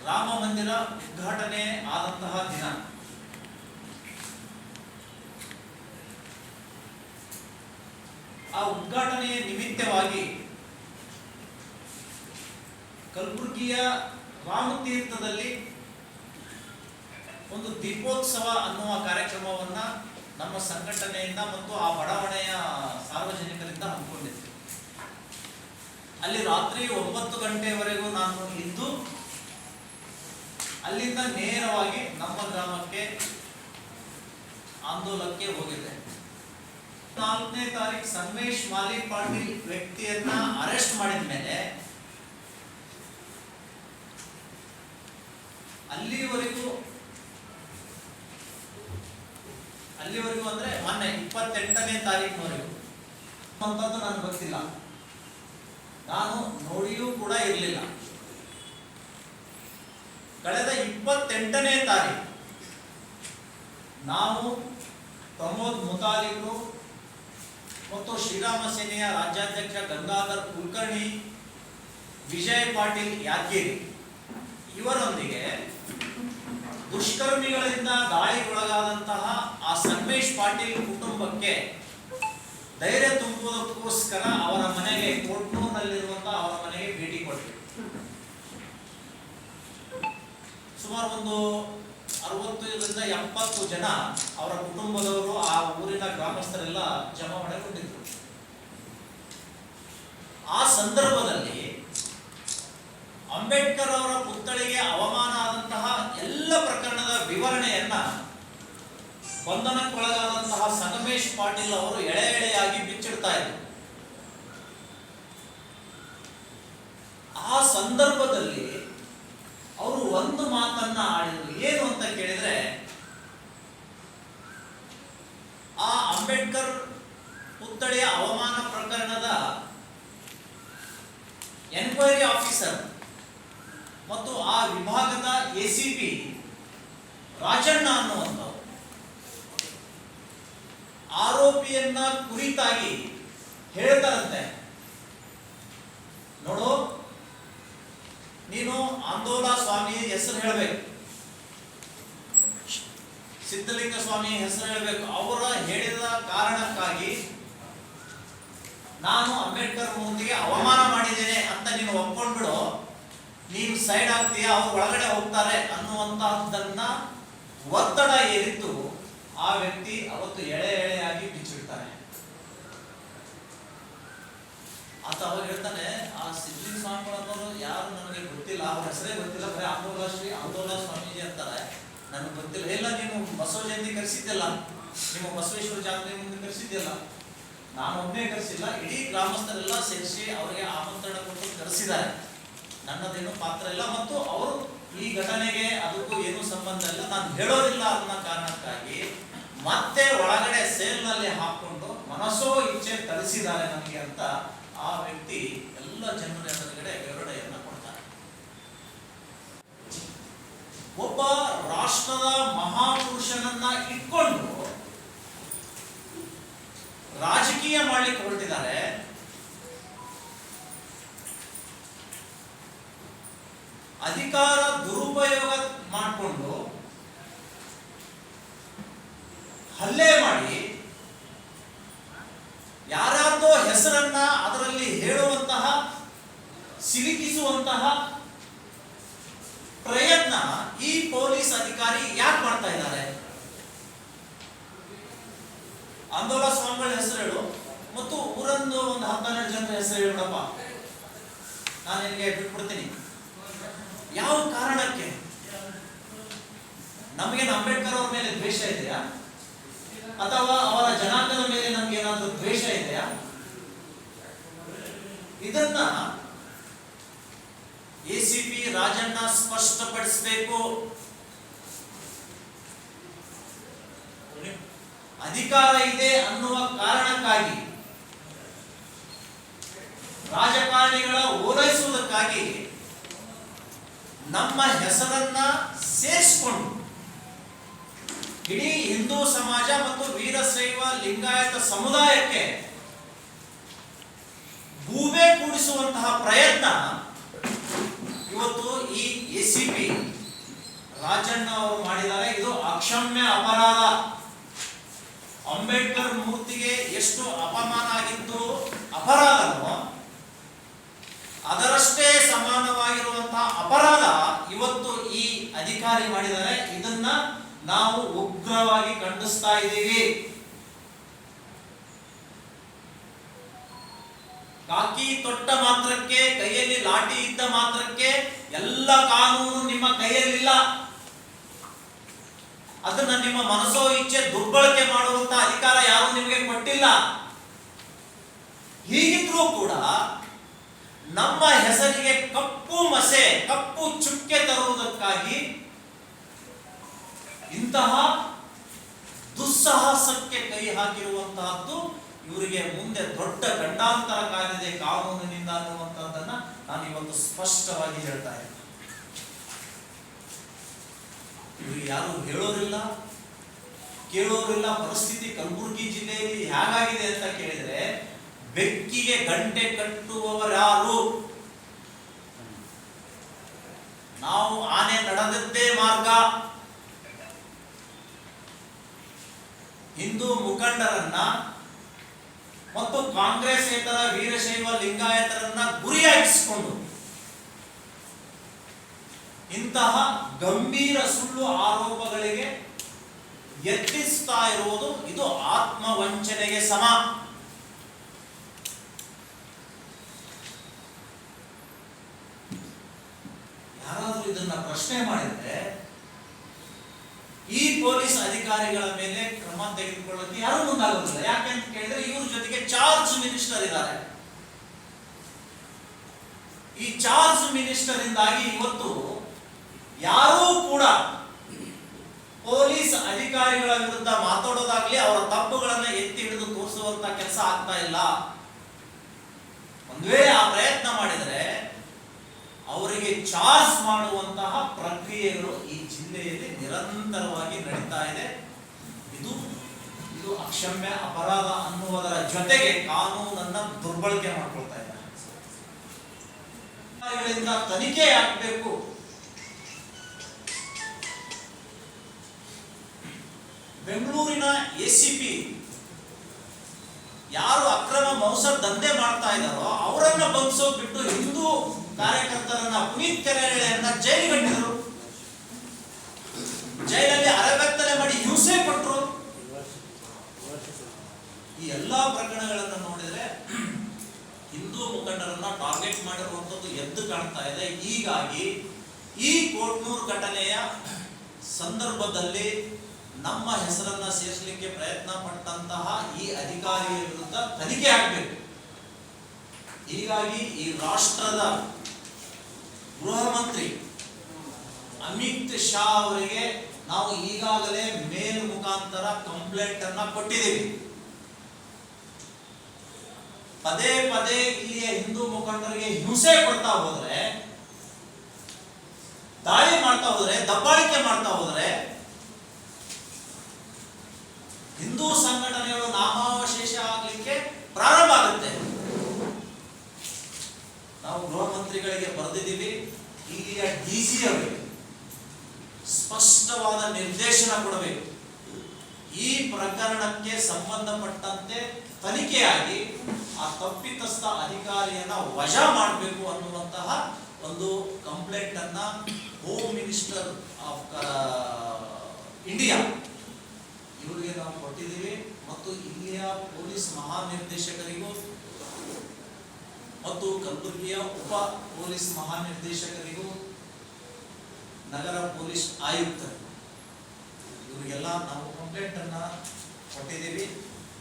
ರಾಮ ಮಂದಿರ ಉದ್ಘಾಟನೆ ಆದಂತಹ ದಿನ. ಆ ಉದ್ಘಾಟನೆಯ ನಿಮಿತ್ತವಾಗಿ ಕಲಬುರಗಿಯ ರಾಮತೀರ್ಥದಲ್ಲಿ ಒಂದು ದೀಪೋತ್ಸವ ಅನ್ನುವ ಕಾರ್ಯಕ್ರಮವನ್ನ ನಮ್ಮ ಸಂಘಟನೆಯಿಂದ ಮತ್ತು ಆ ಬಡಾವಣೆಯ ಸಾರ್ವಜನಿಕರಿಂದ ಹಮ್ಮಿಕೊಂಡಿದ್ದೆ. ಅಲ್ಲಿ ರಾತ್ರಿ 9 ಗಂಟೆವರೆಗೂ ನಾನು ಇದ್ದು ಅಲ್ಲಿಂದ ನೇರವಾಗಿ ನಮ್ಮ ಗ್ರಾಮಕ್ಕೆ ಆಂದೋಲನಕ್ಕೆ ಹೋಗಿದ್ದೆ. 4ನೇ ತಾರೀಕು ಸಂಗಮೇಶ್ ಮಾಲಿ ಪಾಟೀಲ್ ವ್ಯಕ್ತಿಯನ್ನ ಅರೆಸ್ಟ್ ಮಾಡಿದ ಮೇಲೆ ಅಲ್ಲಿವರೆಗೂ ಅಂದ್ರೆ ಮೊನ್ನೆ 28ನೇ ತಾರೀಕಿನವರೆಗೂ ಅಂತದ್ದು ನನಗೆ ಗೊತ್ತಿಲ್ಲ, ನಾನು ನೋಡಿಯೂ ಕೂಡ ಇರಲಿಲ್ಲ. ಕಳೆದ 28ನೇ ತಾರೀಕು ನಾವು ಪ್ರಮೋದ್ ಮುತಾಲಿಕರು ಮತ್ತು ಶ್ರೀರಾಮ ಸೇನೆಯ ರಾಜ್ಯಾಧ್ಯಕ್ಷ ಗಂಗಾಧರ್ ಕುಲಕರ್ಣಿ, ವಿಜಯ್ ಪಾಟೀಲ್ ಯಾದಗಿರಿ ಇವರೊಂದಿಗೆ ದುಷ್ಕರ್ಮಿಗಳಿಂದ ದಾಳಿಗೊಳಗಾದಂತಹ ಆ ಸಂಗಮೇಶ್ ಪಾಟೀಲ್ ಕುಟುಂಬಕ್ಕೆ ಧೈರ್ಯ ತುಂಬುವುದಕ್ಕೋಸ್ಕರ ಅವರ ಮನೆಗೆ ಕೋಟ್ನೂರಿನಲ್ಲಿರುವಂತಹ ಅವರ ಮನೆಗೆ ಭೇಟಿ ಕೊಟ್ಟರು. ಸುಮಾರು ಒಂದು 60ರಿಂದ 70 ಜನ ಅವರ ಕುಟುಂಬದವರು, ಆ ಊರಿನ ಗ್ರಾಮಸ್ಥರೆಲ್ಲ ಜಮಾವಣೆಗೊಂಡಿದ್ರು. ಆ ಸಂದರ್ಭದಲ್ಲಿ ಅಂಬೇಡ್ಕರ್ ಅವರ ಪುತ್ಥಳಿಗೆ ಅವಮಾನ ಆದಂತಹ ಎಲ್ಲ ಪ್ರಕರಣದ ವಿವರಣೆಯನ್ನ ಬಂಧನಕ್ಕೊಳಗಾದಂತಹ ಸಂಗಮೇಶ್ ಪಾಟೀಲ್ ಅವರು ಎಳೆ ಎಳೆಯಾಗಿ ಬಿಚ್ಚಿಡ್ತಾ ಇದ್ರು. ಆ ಸಂದರ್ಭದಲ್ಲಿ ಅವರು ಒಂದು ಮಾತನ್ನ ಆಡಿದ್ರು. ಏನು ಅಂತ ಕೇಳಿದ್ರೆ, ಆ ಅಂಬೇಡ್ಕರ್ ಪುತ್ಥಳಿಯ ಅವಮಾನ ಪ್ರಕರಣದ ಎನ್ಕ್ವೈರಿ ಆಫೀಸರ್ ಮತ್ತು ಆ ವಿಭಾಗದ ACP ರಾಜಣ್ಣ ಅನ್ನುವಂಥವ್ರು ಆರೋಪಿಯನ್ನ ಕುರಿತಾಗಿ ಹೇಳ್ತಾರಂತೆ, ನೋಡು ನೀನು ಆಂದೋಲ ಸ್ವಾಮಿ ಹೆಸರು ಹೇಳಬೇಕು, ಸಿದ್ಧಲಿಂಗ ಸ್ವಾಮಿ ಹೆಸರು ಹೇಳಬೇಕು. ಅವರ ಹೇಳಿದ ಕಾರಣಕ್ಕಾಗಿ ನಾನು ಅಂಬೇಡ್ಕರ್ ಮುಂದಿಗೆ ಅವಮಾನ ಮಾಡಿದ್ದೇನೆ ಅಂತ ನೀನು ಒಪ್ಕೊಂಡ್ಬಿಡು, ನೀನು ಸೈಡ್ ಆಗ್ತೀಯ, ಅವ್ರು ಒಳಗಡೆ ಹೋಗ್ತಾರೆ ಅನ್ನುವಂತಹದ್ದನ್ನ ಒತ್ತಡ ಏರಿದ್ದು ಆ ವ್ಯಕ್ತಿ ಅವತ್ತು ಎಳೆ ಎಳೆಯಾಗಿ ಬಿಚ್ಚಿಡ್ತಾನೆ. ಆತ ಅವಾಗ ಹೇಳ್ತಾನೆ, ಆ ಸಿದ್ಧಲಿಂಗ ಸ್ವಾಮಿಗಳನ್ನೋರು ಯಾರು ನನಗೆ ಗೊತ್ತಿಲ್ಲ, ಅವ್ರ ಹೆಸರೇ ಗೊತ್ತಿಲ್ಲ, ಬರೀ ಆಂದೋಲ ಸ್ವಾಮೀಜಿ ಅಂತಾರೆ, ನನಗೆ ಗೊತ್ತಿಲ್ಲ. ಇಲ್ಲ, ನೀನು ಬಸವ ಜಯಂತಿ ಕರೆಸಿದ್ದಿಲ್ಲ, ನಿಮ್ಮ ಬಸವೇಶ್ವರ ಜಾತ್ರೆ ಮುಂದೆ ಕರೆಸಿದ್ದಿಲ್ಲ, ನಾನು ಒಬ್ಬನೇ ಕರೆಸಿಲ್ಲ, ಇಡೀ ಗ್ರಾಮಸ್ಥರೆಲ್ಲ ಸೇರಿಸಿ ಅವರಿಗೆ ಆಮಂತ್ರಣ ಕೊಟ್ಟು ಕರೆಸಿದ್ದಾರೆ, ನನ್ನದೇನು ಪಾತ್ರ ಇಲ್ಲ, ಮತ್ತು ಅವರು ಈ ಘಟನೆಗೆ ಅದಕ್ಕೂ ಏನೂ ಸಂಬಂಧ ಇಲ್ಲ, ನಾನು ಹೇಳೋದಿಲ್ಲ ಅನ್ನೋ ಕಾರಣಕ್ಕಾಗಿ ಮತ್ತೆ ಒಳಗಡೆ ಸೇಲ್ನಲ್ಲಿ ಹಾಕೊಂಡು ಮನಸ್ಸೋ ಇಚ್ಛೆ ಕಲಿಸಿದ್ದಾರೆ ನನಗೆ ಅಂತ ಆ ವ್ಯಕ್ತಿ ಎಲ್ಲ ಜನರ ಎದುರುಗಡೆ ವಿವರಣೆಯನ್ನ ಕೊಡ್ತಾರೆ. ಒಬ್ಬ ರಾಷ್ಟ್ರದ ಮಹಾಪುರುಷನನ್ನ ಇಟ್ಕೊಂಡು ರಾಜಕೀಯ ಮಾಡ್ಲಿಕ್ಕೆ ಹೊರಟಿದ್ದಾರೆ. ಅಧಿಕಾರ ದುರುಪಯೋಗ ಮಾಡಿಕೊಂಡು ಹಲ್ಲೆ ಮಾಡಿ ಯಾರ್ಯಾರ್ದೋ ಹೆಸರನ್ನ ಅದರಲ್ಲಿ ಹೇಳುವಂತಹ, ಸಿಲುಕಿಸುವಂತಹ ಪ್ರಯತ್ನ ಈ ಪೊಲೀಸ್ ಅಧಿಕಾರಿ ಯಾಕೆ ಮಾಡ್ತಾ ಇದ್ದಾರೆ? ಆಂದೋಲ ಸ್ವಾಮಿಗಳ ಹೆಸರು ಹೇಳು ಮತ್ತು ಊರಂದು ಒಂದು 12 ಜನರ ಹೆಸರು ಹೇಳಪ್ಪ, ನಾನು ನಿನಗೆ ಬಿಟ್ಬಿಡ್ತೀನಿ. ಯಾವ ಕಾರಣಕ್ಕೆ? ನಮಗೇನು ಅಂಬೇಡ್ಕರ್ ಅವ್ರ ಮೇಲೆ ದ್ವೇಷ ಇದೆಯಾ, ಅಥವಾ ಅವರ ಜನಾಂಗದ ಮೇಲೆ ನಮ್ಗೇನಾದ್ರೂ ದ್ವೇಷ ಇದೆಯಾ? ಇದನ್ನ ACP ರಾಜಣ್ಣ ಸ್ಪಷ್ಟಪಡಿಸಬೇಕು. ಅಧಿಕಾರ ಇದೆ ಅನ್ನುವ ಕಾರಣಕ್ಕಾಗಿ, ರಾಜಕಾರಣಿಗಳ ಓಲೈಸುವುದಕ್ಕಾಗಿ ನಮ್ಮ ಹೆಸರನ್ನ ಸೇರಿಸಿಕೊಂಡು ಇಡೀ ಹಿಂದೂ ಸಮಾಜ ಮತ್ತು ವೀರಶೈವ ಲಿಂಗಾಯತ ಸಮುದಾಯಕ್ಕೆ ಗೂಬೆ ಕೂಡಿಸುವಂತಹ ಪ್ರಯತ್ನ ಇವತ್ತು ಈ ACP ರಾಜಣ್ಣ ಅವರು ಮಾಡಿದ್ದಾರೆ, ಇದು ಅಕ್ಷಮ್ಯ ಅಪರಾಧ. ಅಂಬೇಡ್ಕರ್ ಮೂರ್ತಿಗೆ ಎಷ್ಟು ಅಪಮಾನ ಆಗಿತ್ತು, ಅಪರಾಧನೋ ಅದರಷ್ಟೇ ಸಮಾನವಾಗಿರುವಂತಹ ಅಪರಾಧ ಇವತ್ತು ಈ ಅಧಿಕಾರಿ ಮಾಡಿದ್ದಾರೆ. ಇದನ್ನ ನಾವು ಉಗ್ರವಾಗಿ ಖಂಡಿಸ್ತಾ ಇದ್ದೀವಿ. ಕಾಕಿ ತೊಟ್ಟ ಮಾತ್ರಕ್ಕೆ, ಕೈಯಲ್ಲಿ ಲಾಠಿ ಇದ್ದ ಮಾತ್ರಕ್ಕೆ ಎಲ್ಲ ಕಾನೂನು ನಿಮ್ಮ ಕೈಯಲ್ಲಿಲ್ಲ. ಅದನ್ನ ನಿಮ್ಮ ಮನಸ್ಸೋ ಇಚ್ಛೆ ದುರ್ಬಳಕೆ ಮಾಡುವಂತ ಅಧಿಕಾರ ಯಾರು ನಿಮಗೆ ಕೊಟ್ಟಿಲ್ಲ. ಹೀಗಿದ್ರೂ ಕೂಡ ನಮ್ಮ ಹೆಸರಿಗೆ ಕಪ್ಪು ಮಸೆ, ಕಪ್ಪು ಚುಕ್ಕೆ ತರುವುದಕ್ಕಾಗಿ ಇಂತಹ ದುಸ್ಸಾಹಸಕ್ಕೆ ಕೈ ಹಾಕಿರುವಂತಹದ್ದು ಇವರಿಗೆ ಮುಂದೆ ದೊಡ್ಡ ಗಂಡಾಂತರ ಕಾಲಿದೆ ಕಾನೂನಿನಿಂದ ಅನ್ನುವಂಥದ್ದನ್ನ ನಾನು ಇವತ್ತು ಸ್ಪಷ್ಟವಾಗಿ ಹೇಳ್ತಾ ಇದ್ದೀನಿ. ಇವ್ರಿಗೆ ಯಾರು ಹೇಳೋರಿಲ್ಲ, ಕೇಳೋರಿಲ್ಲ. ಪರಿಸ್ಥಿತಿ ಕಲಬುರಗಿ ಜಿಲ್ಲೆಯಲ್ಲಿ ಹೇಗಾಗಿದೆ ಅಂತ ಕೇಳಿದ್ರೆ, ಬೆಕ್ಕಿಗೆ ಗಂಟೆ ಕಟ್ಟುವವರಾರು? ನಾವು ಆನೆ ನಡೆದದ್ದೇ ಮಾರ್ಗ. ಹಿಂದೂ ಮುಖಂಡರನ್ನ ಮತ್ತು ಕಾಂಗ್ರೆಸ್ಸೇತರ ವೀರಶೈವ ಲಿಂಗಾಯತರನ್ನ ಗುರಿಯಾಗಿಸಿಕೊಂಡು ಇಂತಹ ಗಂಭೀರ ಸುಳ್ಳು ಆರೋಪಗಳಿಗೆ ಯತ್ನಿಸ್ತಾ ಇರುವುದು ಇದು ಆತ್ಮವಂಚನೆಗೆ ಸಮ. ಯಾರಾದ್ರೂ ಇದನ್ನ ಪ್ರಶ್ನೆ ಮಾಡಿದ್ರೆ ಈ ಪೊಲೀಸ್ ಅಧಿಕಾರಿಗಳ ಮೇಲೆ ಕ್ರಮ ತೆಗೆದುಕೊಳ್ಳಕ್ಕೆ ಯಾರು ಮುಂದಾಗುತ್ತಿಲ್ಲ. ಯಾಕೆ ಅಂತ ಕೇಳಿದ್ರೆ ಇವ್ರ ಜೊತೆಗೆ ಚಾರ್ಜ್ ಮಿನಿಸ್ಟರ್ ಇದ್ದಾರೆ. ಈ ಚಾರ್ಜ್ ಮಿನಿಸ್ಟರ್ ಇಂದಾಗಿ ಇವತ್ತು ಯಾರೂ ಕೂಡ ಪೊಲೀಸ್ ಅಧಿಕಾರಿಗಳ ವಿರುದ್ಧ ಮಾತಾಡೋದಾಗ್ಲಿ, ಅವರ ತಪ್ಪುಗಳನ್ನ ಎತ್ತಿ ಹಿಡಿದು ತೋರಿಸುವಂತ ಕೆಲಸ ಆಗ್ತಾ ಇಲ್ಲ. ಒಂದ್ ವೇಳೆ ಆ ಪ್ರಯತ್ನ ಮಾಡಿದರೆ ಅವರಿಗೆ ಚಾರ್ಜ್ ಮಾಡುವಂತಹ ಪ್ರಕ್ರಿಯೆಗಳು ಈ ಜಿಲ್ಲೆಯಲ್ಲಿ ನಿರಂತರವಾಗಿ ನಡೀತಾ ಇದೆ. ಇದು ಅಕ್ಷಮ್ಯ ಅಪರಾಧ ಅನ್ನುವುದರ ಜೊತೆಗೆ ಕಾನೂನನ್ನ ದುರ್ಬಳಕೆ ಮಾಡ್ಕೊಳ್ತಾ ಇದ್ದಾರೆ. ತನಿಖೆ ಆಗಬೇಕು. ಬೆಂಗಳೂರಿನ ACP ಯಾರು ಅಕ್ರಮ ಮೌಸರ್ ದಂಧೆ ಮಾಡ್ತಾ ಇದ್ದಾರೋ ಅವರನ್ನ ಬಂಧಿಸೋದು ಬಿಟ್ಟು ಹಿಂದೂ ಕಾರ್ಯಕರ್ತರನ್ನ, ಪುನೀತ್ ಕೆರೆಯನ್ನ ಜೈಲಿಗಟ್ಟಿದ್ರು. ಜೈಲಲ್ಲಿ ಅರೆಬೆತ್ತಲೆ ಮಾಡಿ ಹಿಂಸೆ ಕೊಟ್ಟರು. ಈ ಎಲ್ಲಾ ಪ್ರಕರಣಗಳನ್ನು ನೋಡಿದ್ರೆ ಹಿಂದೂ ಮುಖಂಡರನ್ನ ಟಾರ್ಗೆಟ್ ಮಾಡಿರುವಂತದ್ದು ಎದ್ದು ಕಾಣ್ತಾ ಇದೆ. ಹೀಗಾಗಿ ಈ ಕೋಟ್ನೂರು ಘಟನೆಯ ಸಂದರ್ಭದಲ್ಲಿ ನಮ್ಮ ಹೆಸರನ್ನ ಸೇರಿಸಲಿಕ್ಕೆ ಪ್ರಯತ್ನ ಪಟ್ಟಂತಹ ಈ ಅಧಿಕಾರಿಯ ವಿರುದ್ಧ ತನಿಖೆ ಆಗಬೇಕು. ಹೀಗಾಗಿ ಈ ರಾಷ್ಟ್ರದ ಗೃಹ ಮಂತ್ರಿ ಅಮಿತ್ ಶಾ ಅವರಿಗೆ ನಾವು ಈಗಾಗಲೇ ಮೇಲ್ ಮುಖಾಂತರ ಕಂಪ್ಲೇಂಟ್ ಅನ್ನ ಕೊಟ್ಟಿದ್ದೀವಿ. ಪದೇ ಪದೇ ಇಲ್ಲಿಯ ಹಿಂದೂ ಮುಖಂಡರಿಗೆ ಹಿಂಸೆ ಕೊಡ್ತಾ ಹೋದ್ರೆ, ದಾಳಿ ಮಾಡ್ತಾ ಹೋದ್ರೆ, ದಬ್ಬಾಳಿಕೆ ಮಾಡ್ತಾ ಹೋದ್ರೆ ಹಿಂದೂ ಸಂಘಟನೆಗಳು ನಾಮಾವಶೇಷ ಆಗಲಿಕ್ಕೆ ಪ್ರಾರಂಭ ಆಗುತ್ತೆ. ನಾವು ಗೃಹ ಮಂತ್ರಿಗಳಿಗೆ ಬರೆದಿದ್ದೀವಿ. ಇಲ್ಲಿಯ DC ಅವರಿಗೆ ಸ್ಪಷ್ಟವಾದ ನಿರ್ದೇಶನ ಕೊಡಬೇಕು. ಈ ಪ್ರಕರಣಕ್ಕೆ ಸಂಬಂಧಪಟ್ಟಂತೆ ತನಿಖೆಯಾಗಿ ಆ ತಪ್ಪಿತಸ್ಥ ಅಧಿಕಾರಿಯನ್ನ ವಜಾ ಮಾಡಬೇಕು ಅನ್ನುವಂತಹ ಒಂದು ಕಂಪ್ಲೇಂಟ್ ಅನ್ನ ಹೋಮ್ ಮಿನಿಸ್ಟರ್ ಆಫ್ ಇಂಡಿಯಾ ಇವರಿಗೆ ನಾವು ಕೊಟ್ಟಿದ್ದೀವಿ. ಮತ್ತು ಇಲ್ಲಿಯ ಪೊಲೀಸ್ ಮಹಾನಿರ್ದೇಶಕರಿಗೂ ಮತ್ತು ಕಲಬುರಗಿಯ ಉಪ ಪೊಲೀಸ್ ಮಹಾನಿರ್ದೇಶಕರಿಗೂ, ನಗರ ಪೊಲೀಸ್ ಆಯುಕ್ತರು ಇವರಿಗೆಲ್ಲ ನಾವು ಕಂಪ್ಲೇಂಟ್ ಅನ್ನ ಕೊಟ್ಟಿದ್ದೀವಿ.